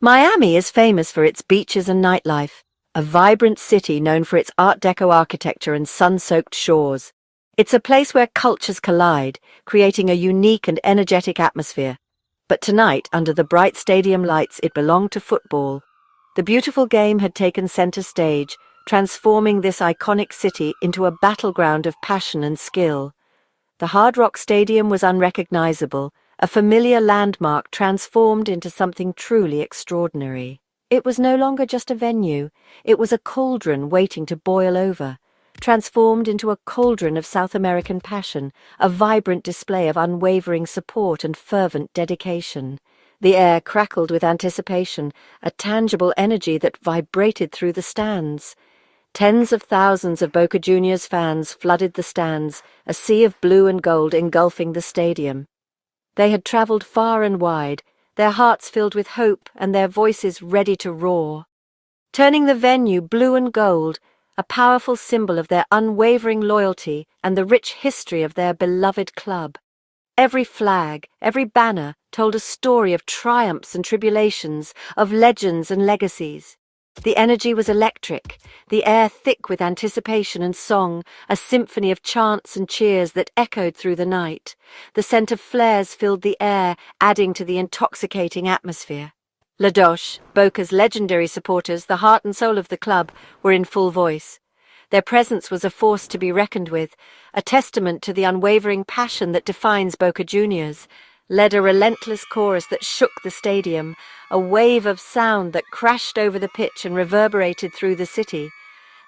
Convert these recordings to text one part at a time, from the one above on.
Miami is famous for its beaches and nightlife, a vibrant city known for its Art Deco architecture and sun-soaked shores. It's a place where cultures collide, creating a unique and energetic atmosphere. But tonight, under the bright stadium lights, it belonged to football. The beautiful game had taken center stage, transforming this iconic city into a battleground of passion and skill. The Hard Rock Stadium was unrecognizable, a familiar landmark transformed into something truly extraordinary. It was no longer just a venue, it was a cauldron waiting to boil over, transformed into a cauldron of South American passion, a vibrant display of unwavering support and fervent dedication. The air crackled with anticipation, a tangible energy that vibrated through the stands. Tens of thousands of Boca Juniors fans flooded the stands, a sea of blue and gold engulfing the stadium. They had travelled far and wide, their hearts filled with hope and their voices ready to roar. Turning the venue blue and gold, a powerful symbol of their unwavering loyalty and the rich history of their beloved club. Every flag, every banner told a story of triumphs and tribulations, of legends and legacies. The energy was electric, the air thick with anticipation and song, a symphony of chants and cheers that echoed through the night. The scent of flares filled the air, adding to the intoxicating atmosphere. La Doche, Boca's legendary supporters, the heart and soul of the club, were in full voice. Their presence was a force to be reckoned with, a testament to the unwavering passion that defines Boca Juniors, led a relentless chorus that shook the stadium, a wave of sound that crashed over the pitch and reverberated through the city.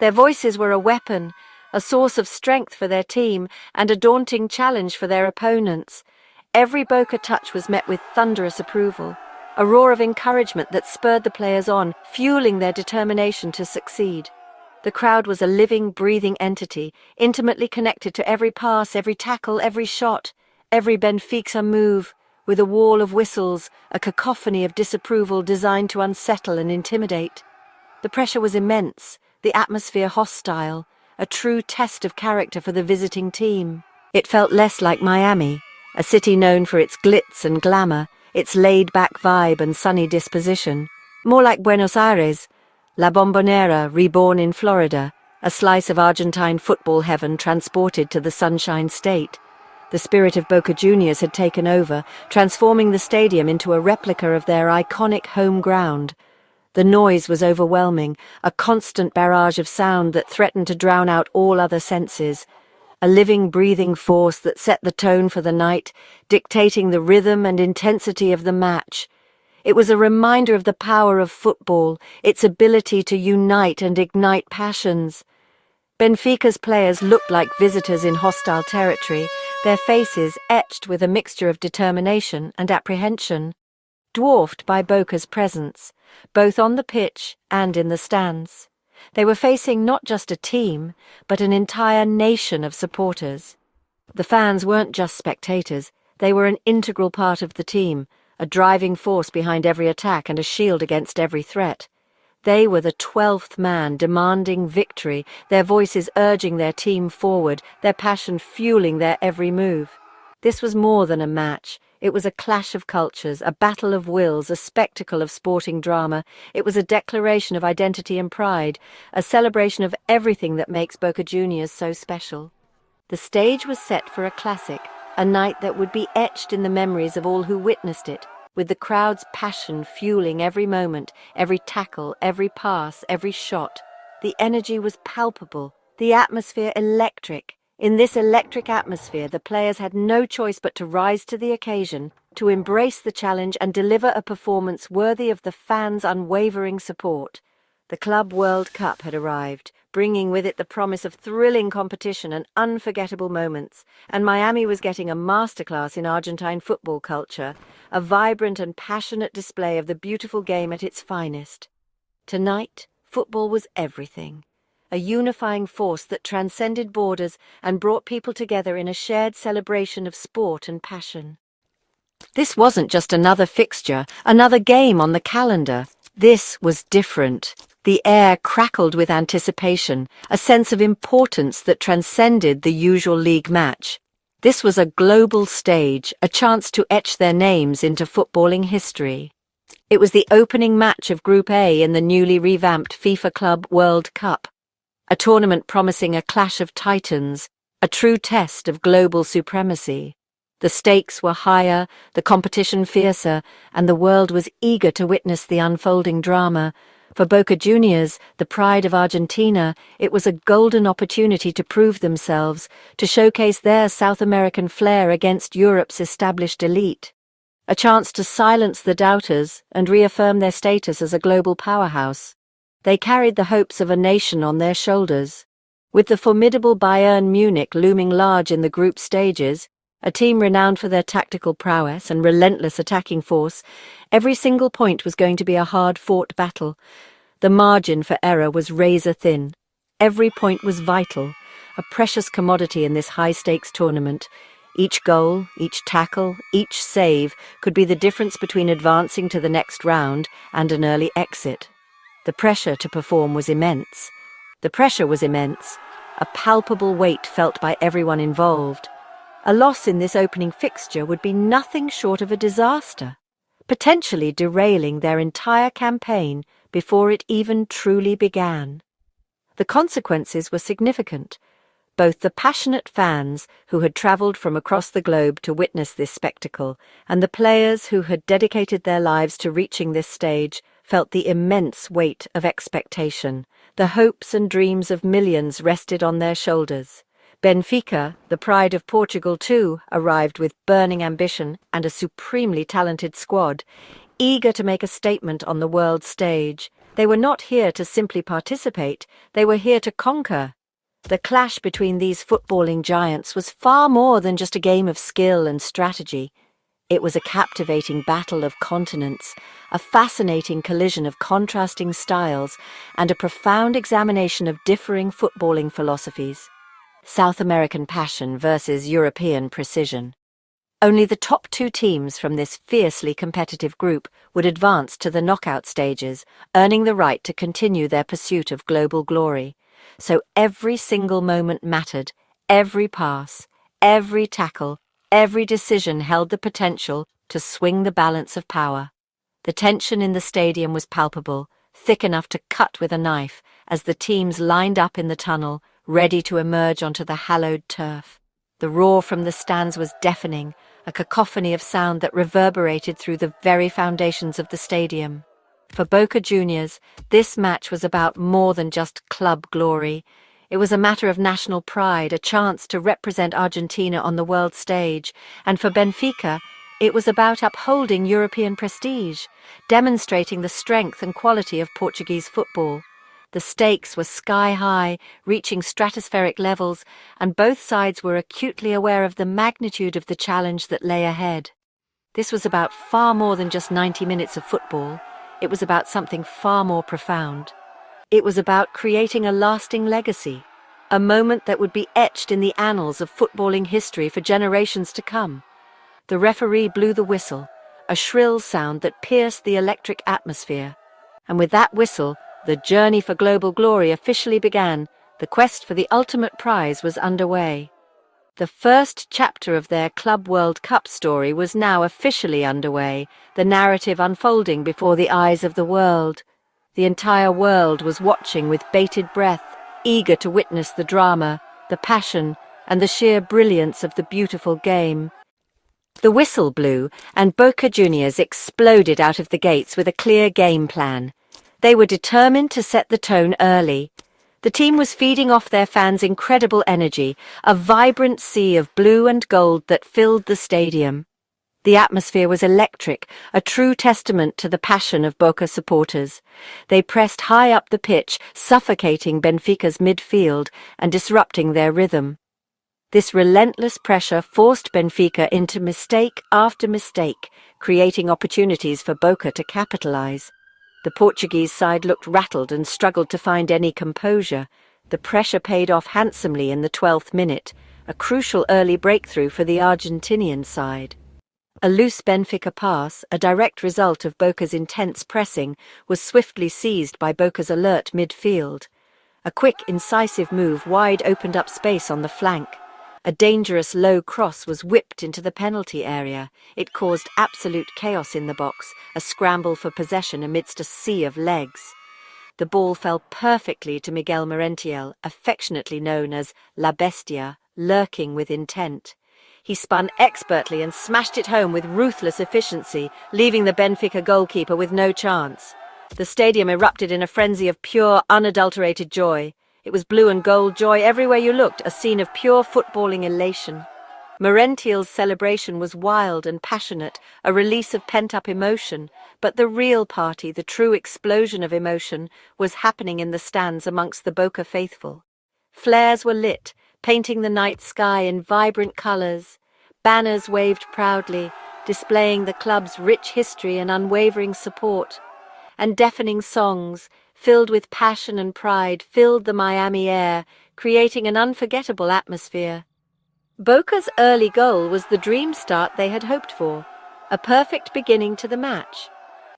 Their voices were a weapon, a source of strength for their team and a daunting challenge for their opponents. Every Boca touch was met with thunderous approval, a roar of encouragement that spurred the players on, fueling their determination to succeed. The crowd was a living, breathing entity, intimately connected to every pass, every tackle, every shot, every Benfica move, with a wall of whistles, a cacophony of disapproval designed to unsettle and intimidate. The pressure was immense, the atmosphere hostile, a true test of character for the visiting team. It felt less like Miami, a city known for its glitz and glamour, its laid-back vibe and sunny disposition. More like Buenos Aires, La Bombonera reborn in Florida, a slice of Argentine football heaven transported to the Sunshine State. The spirit of Boca Juniors had taken over, transforming the stadium into a replica of their iconic home ground. The noise was overwhelming, a constant barrage of sound that threatened to drown out all other senses. A living, breathing force that set the tone for the night, dictating the rhythm and intensity of the match. It was a reminder of the power of football, its ability to unite and ignite passions. Benfica's players looked like visitors in hostile territory, their faces etched with a mixture of determination and apprehension, dwarfed by Boca's presence, both on the pitch and in the stands. They were facing not just a team, but an entire nation of supporters. The fans weren't just spectators, they were an integral part of the team, a driving force behind every attack and a shield against every threat. They were the 12th man demanding victory, their voices urging their team forward, their passion fueling their every move. This was more than a match. It was a clash of cultures, a battle of wills, a spectacle of sporting drama. It was a declaration of identity and pride, a celebration of everything that makes Boca Juniors so special. The stage was set for a classic, a night that would be etched in the memories of all who witnessed it, with the crowd's passion fueling every moment, every tackle, every pass, every shot. The energy was palpable, the atmosphere electric. In this electric atmosphere, the players had no choice but to rise to the occasion, to embrace the challenge and deliver a performance worthy of the fans' unwavering support. The Club World Cup had arrived, bringing with it the promise of thrilling competition and unforgettable moments, and Miami was getting a masterclass in Argentine football culture, a vibrant and passionate display of the beautiful game at its finest. Tonight, football was everything, a unifying force that transcended borders and brought people together in a shared celebration of sport and passion. This wasn't just another fixture, another game on the calendar. This was different. The air crackled with anticipation, a sense of importance that transcended the usual league match. This was a global stage, a chance to etch their names into footballing history. It was the opening match of Group A in the newly revamped FIFA Club World Cup, a tournament promising a clash of titans, a true test of global supremacy. The stakes were higher, the competition fiercer, and the world was eager to witness the unfolding drama. For Boca Juniors, the pride of Argentina, it was a golden opportunity to prove themselves, to showcase their South American flair against Europe's established elite. A chance to silence the doubters and reaffirm their status as a global powerhouse. They carried the hopes of a nation on their shoulders. With the formidable Bayern Munich looming large in the group stages, a team renowned for their tactical prowess and relentless attacking force, every single point was going to be a hard-fought battle. The margin for error was razor-thin. Every point was vital, a precious commodity in this high-stakes tournament. Each goal, each tackle, each save could be the difference between advancing to the next round and an early exit. The pressure to perform was immense. The pressure was immense, a palpable weight felt by everyone involved. A loss in this opening fixture would be nothing short of a disaster, potentially derailing their entire campaign before it even truly began. The consequences were significant. Both the passionate fans who had travelled from across the globe to witness this spectacle and the players who had dedicated their lives to reaching this stage felt the immense weight of expectation. The hopes and dreams of millions rested on their shoulders. Benfica, the pride of Portugal too, arrived with burning ambition and a supremely talented squad, eager to make a statement on the world stage. They were not here to simply participate, they were here to conquer. The clash between these footballing giants was far more than just a game of skill and strategy. It was a captivating battle of continents, a fascinating collision of contrasting styles, and a profound examination of differing footballing philosophies. South American passion versus European precision. Only the top two teams from this fiercely competitive group would advance to the knockout stages, earning the right to continue their pursuit of global glory. So every single moment mattered, every pass, every tackle, every decision held the potential to swing the balance of power. The tension in the stadium was palpable, thick enough to cut with a knife, as the teams lined up in the tunnel, ready to emerge onto the hallowed turf. The roar from the stands was deafening, a cacophony of sound that reverberated through the very foundations of the stadium. For Boca Juniors, this match was about more than just club glory. It was a matter of national pride, a chance to represent Argentina on the world stage. And for Benfica, it was about upholding European prestige, demonstrating the strength and quality of Portuguese football. The stakes were sky-high, reaching stratospheric levels, and both sides were acutely aware of the magnitude of the challenge that lay ahead. This was about far more than just 90 minutes of football. It was about something far more profound. It was about creating a lasting legacy, a moment that would be etched in the annals of footballing history for generations to come. The referee blew the whistle, a shrill sound that pierced the electric atmosphere. And with that whistle, the journey for global glory officially began. The quest for the ultimate prize was underway. The first chapter of their Club World Cup story was now officially underway, the narrative unfolding before the eyes of the world. The entire world was watching with bated breath, eager to witness the drama, the passion, and the sheer brilliance of the beautiful game. The whistle blew, and Boca Juniors exploded out of the gates with a clear game plan. They were determined to set the tone early. The team was feeding off their fans' incredible energy, a vibrant sea of blue and gold that filled the stadium. The atmosphere was electric, a true testament to the passion of Boca supporters. They pressed high up the pitch, suffocating Benfica's midfield and disrupting their rhythm. This relentless pressure forced Benfica into mistake after mistake, creating opportunities for Boca to capitalize. The Portuguese side looked rattled and struggled to find any composure. The pressure paid off handsomely in the 12th minute, a crucial early breakthrough for the Argentinian side. A loose Benfica pass, a direct result of Boca's intense pressing, was swiftly seized by Boca's alert midfield. A quick, incisive move wide opened up space on the flank. A dangerous low cross was whipped into the penalty area. It caused absolute chaos in the box, a scramble for possession amidst a sea of legs. The ball fell perfectly to Miguel Merentiel, affectionately known as La Bestia, lurking with intent. He spun expertly and smashed it home with ruthless efficiency, leaving the Benfica goalkeeper with no chance. The stadium erupted in a frenzy of pure, unadulterated joy. It was blue and gold joy everywhere you looked, a scene of pure footballing elation. Merentiel's celebration was wild and passionate, a release of pent-up emotion, but the real party, the true explosion of emotion, was happening in the stands amongst the Boca faithful. Flares were lit, painting the night sky in vibrant colours. Banners waved proudly, displaying the club's rich history and unwavering support. And deafening songs, filled with passion and pride, filled the Miami air, creating an unforgettable atmosphere. Boca's early goal was the dream start they had hoped for, a perfect beginning to the match.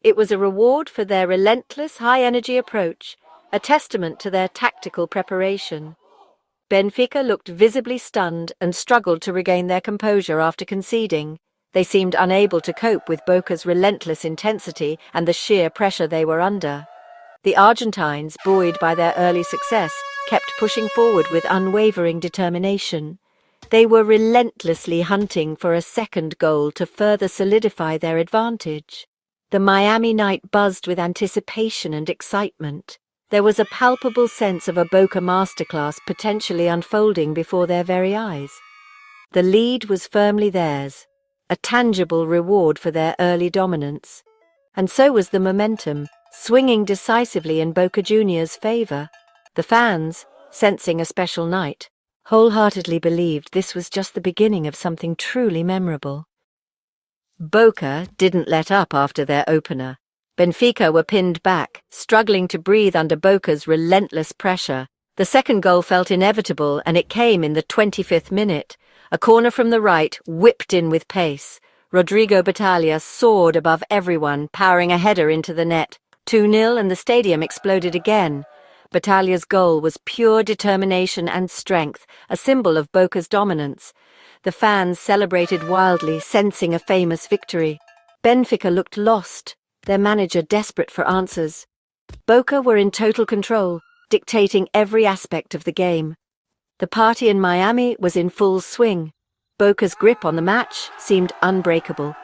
It was a reward for their relentless, high-energy approach, a testament to their tactical preparation. Benfica looked visibly stunned and struggled to regain their composure after conceding. They seemed unable to cope with Boca's relentless intensity and the sheer pressure they were under. The Argentines, buoyed by their early success, kept pushing forward with unwavering determination. They were relentlessly hunting for a second goal to further solidify their advantage. The Miami night buzzed with anticipation and excitement. There was a palpable sense of a Boca masterclass potentially unfolding before their very eyes. The lead was firmly theirs, a tangible reward for their early dominance. And so was the momentum, swinging decisively in Boca Juniors' favour. The fans, sensing a special night, wholeheartedly believed this was just the beginning of something truly memorable. Boca didn't let up after their opener. Benfica were pinned back, struggling to breathe under Boca's relentless pressure. The second goal felt inevitable, and it came in the 25th minute. A corner from the right, whipped in with pace. Rodrigo Battaglia soared above everyone, powering a header into the net. 2-0, and the stadium exploded again. Battaglia's goal was pure determination and strength, a symbol of Boca's dominance. The fans celebrated wildly, sensing a famous victory. Benfica looked lost, their manager desperate for answers. Boca were in total control, dictating every aspect of the game. The party in Miami was in full swing. Boca's grip on the match seemed unbreakable.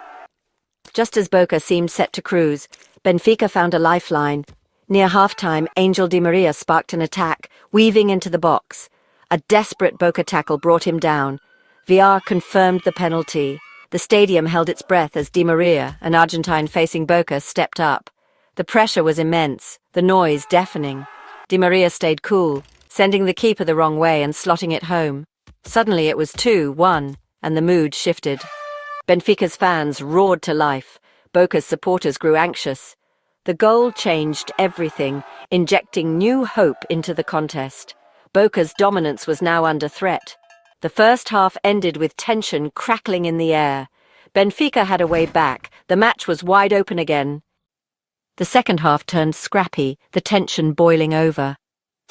Just as Boca seemed set to cruise, Benfica found a lifeline. Near halftime, Ángel Di María sparked an attack, weaving into the box. A desperate Boca tackle brought him down. VR confirmed the penalty. The stadium held its breath as Di María, an Argentine facing Boca, stepped up. The pressure was immense, the noise deafening. Di María stayed cool, sending the keeper the wrong way and slotting it home. Suddenly it was 2-1, and the mood shifted. Benfica's fans roared to life. Boca's supporters grew anxious. The goal changed everything, injecting new hope into the contest. Boca's dominance was now under threat. The first half ended with tension crackling in the air. Benfica had a way back. The match was wide open again. The second half turned scrappy, the tension boiling over.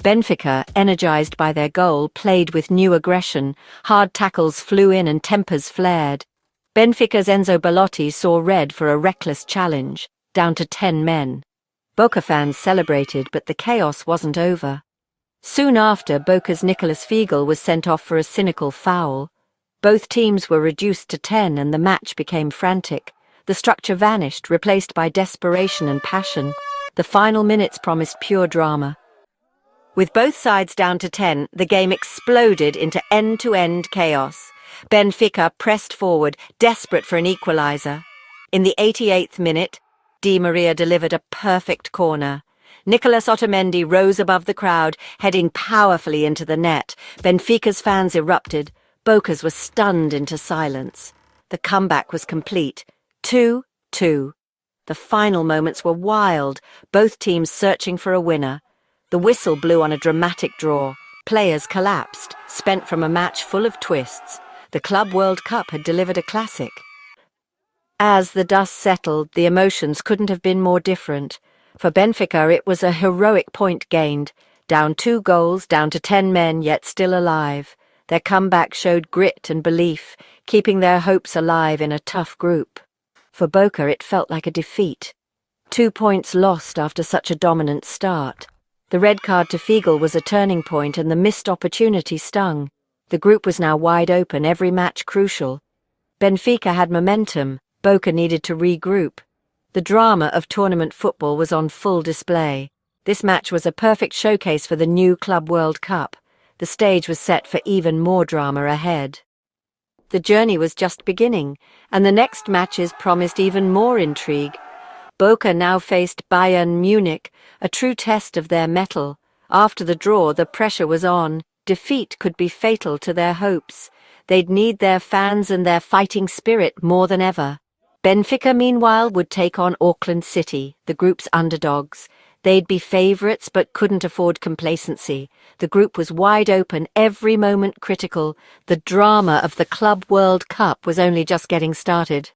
Benfica, energized by their goal, played with new aggression. Hard tackles flew in and tempers flared. Benfica's Andrea Belotti saw red for a reckless challenge, down to 10 men. Boca fans celebrated, but the chaos wasn't over. Soon after, Boca's Nicolás Otamendi was sent off for a cynical foul. Both teams were reduced to 10 and the match became frantic. The structure vanished, replaced by desperation and passion. The final minutes promised pure drama. With both sides down to 10, the game exploded into end-to-end chaos. Benfica pressed forward, desperate for an equaliser. In the 88th minute, Di María delivered a perfect corner. Nicolás Otamendi rose above the crowd, heading powerfully into the net. Benfica's fans erupted. Boca's were stunned into silence. The comeback was complete. 2-2. The final moments were wild, both teams searching for a winner. The whistle blew on a dramatic draw. Players collapsed, spent from a match full of twists. The Club World Cup had delivered a classic. As the dust settled, the emotions couldn't have been more different. For Benfica, it was a heroic point gained. Down 2 goals, down to 10 men, yet still alive. Their comeback showed grit and belief, keeping their hopes alive in a tough group. For Boca, it felt like a defeat. 2 points lost after such a dominant start. The red card to Fiegel was a turning point, and the missed opportunity stung. The group was now wide open, every match crucial. Benfica had momentum, Boca needed to regroup. The drama of tournament football was on full display. This match was a perfect showcase for the new Club World Cup. The stage was set for even more drama ahead. The journey was just beginning, and the next matches promised even more intrigue. Boca now faced Bayern Munich, a true test of their mettle. After the draw, the pressure was on. Defeat could be fatal to their hopes. They'd need their fans and their fighting spirit more than ever. Benfica, meanwhile, would take on Auckland City, the group's underdogs. They'd be favourites but couldn't afford complacency. The group was wide open, every moment critical. The drama of the Club World Cup was only just getting started.